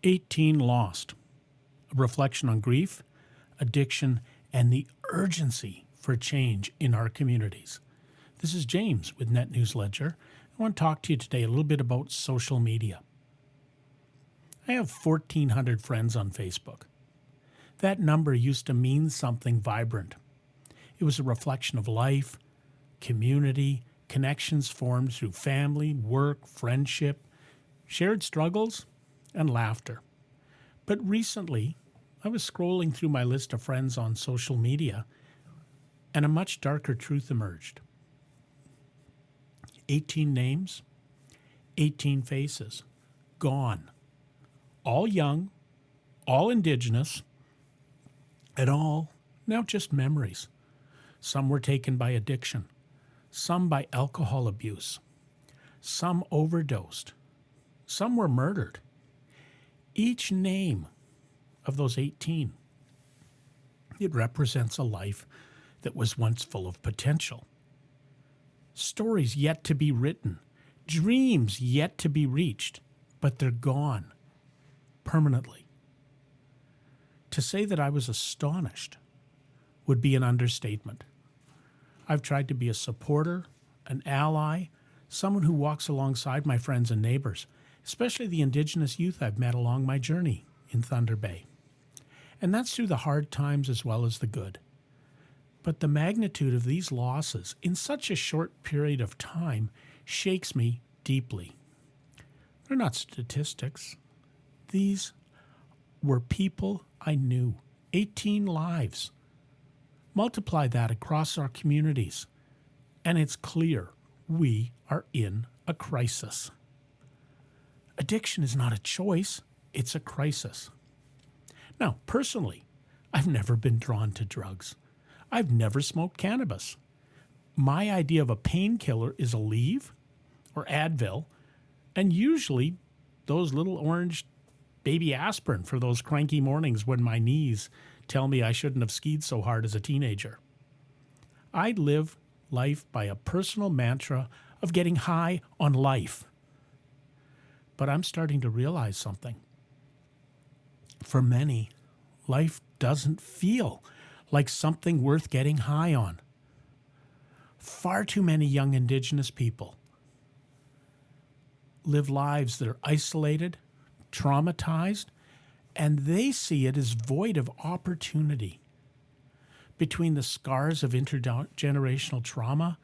18 Lost, a reflection on grief, addiction, and the urgency for change in our communities. This is James with Net News Ledger. I want to talk to you today a little bit about social media. I have 1,400 friends on Facebook. That number used to mean something vibrant. It was a reflection of life, community, connections formed through family, work, friendship, shared struggles, and laughter. But recently, I was scrolling through my list of friends on social media, and a much darker truth emerged. 18 names, 18 faces, gone. All young, all Indigenous, and all now just memories. Some were taken by addiction, some by alcohol abuse, some overdosed, some were murdered. Each name of those 18, it represents a life that was once full of potential. Stories yet to be written, dreams yet to be reached, but they're gone permanently. To say that I was astonished would be an understatement. I've tried to be a supporter, an ally, someone who walks alongside my friends and neighbors, especially the Indigenous youth I've met along my journey in Thunder Bay. And that's through the hard times as well as the good. But the magnitude of these losses in such a short period of time shakes me deeply. They're not statistics. These were people I knew. 18 lives. Multiply that across our communities, and it's clear we are in a crisis. Addiction is not a choice, it's a crisis. Now, personally, I've never been drawn to drugs. I've never smoked cannabis. My idea of a painkiller is Aleve or Advil, and usually those little orange baby aspirin for those cranky mornings when my knees tell me I shouldn't have skied so hard as a teenager. I live life by a personal mantra of getting high on life. But I'm starting to realize something. For many, life doesn't feel like something worth getting high on. Far too many young Indigenous people live lives that are isolated, traumatized, and they see it as void of opportunity. Between the scars of intergenerational trauma,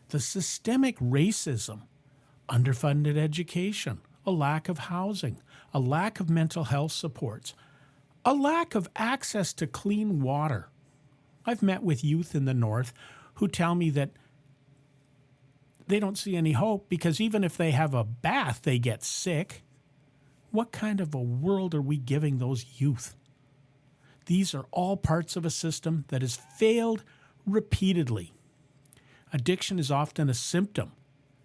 the systemic racism, underfunded education, a lack of housing, a lack of mental health supports, a lack of access to clean water. I've met with youth in the North who tell me that they don't see any hope because even if they have a bath, they get sick. What kind of a world are we giving those youth? These are all parts of a system that has failed repeatedly. Addiction is often a symptom.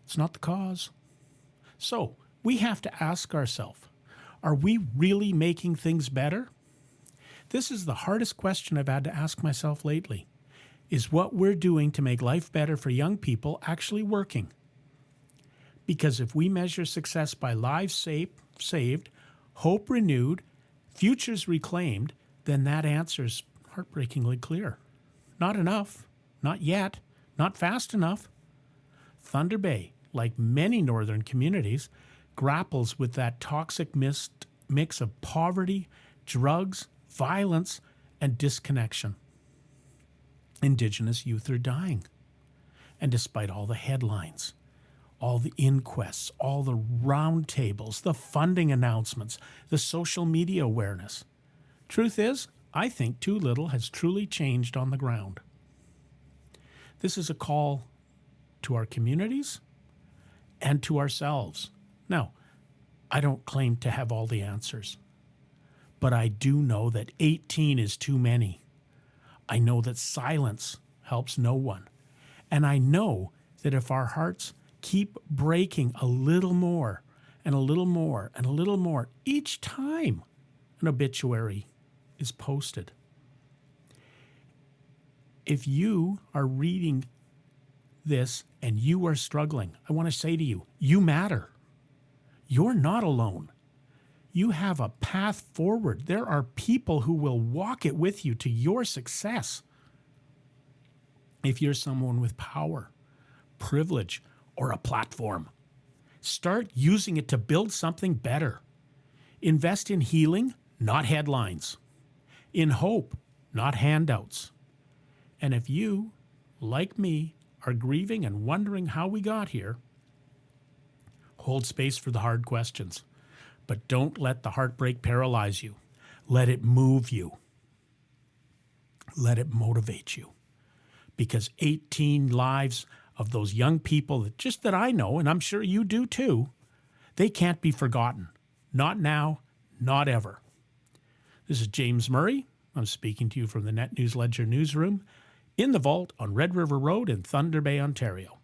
It's not the cause. So we have to ask ourselves, are we really making things better? This is the hardest question I've had to ask myself lately. Is what we're doing to make life better for young people actually working? Because if we measure success by lives saved, hope renewed, futures reclaimed, then that answer is heartbreakingly clear. Not enough, not yet, not fast enough. Thunder Bay, like many northern communities, grapples with that toxic mix of poverty, drugs, violence, and disconnection. Indigenous youth are dying. And despite all the headlines, all the inquests, all the roundtables, the funding announcements, the social media awareness, truth is, I think too little has truly changed on the ground. This is a call to our communities and to ourselves. Now, I don't claim to have all the answers, but I do know that 18 is too many. I know that silence helps no one. And I know that if our hearts keep breaking a little more and a little more and a little more each time an obituary is posted, if you are reading this and you are struggling, I want to say to you, you matter. You're not alone. You have a path forward. There are people who will walk it with you to your success. If you're someone with power, privilege, or a platform, start using it to build something better. Invest in healing, not headlines. In hope, not handouts. And if you, like me, are grieving and wondering how we got here, hold space for the hard questions. But don't let the heartbreak paralyze you. Let it move you. Let it motivate you. Because 18 lives of those young people that I know, and I'm sure you do too, they can't be forgotten. Not now, not ever. This is James Murray. I'm speaking to you from the Net News Ledger newsroom in the vault on Red River Road in Thunder Bay, Ontario.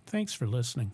Thanks for listening.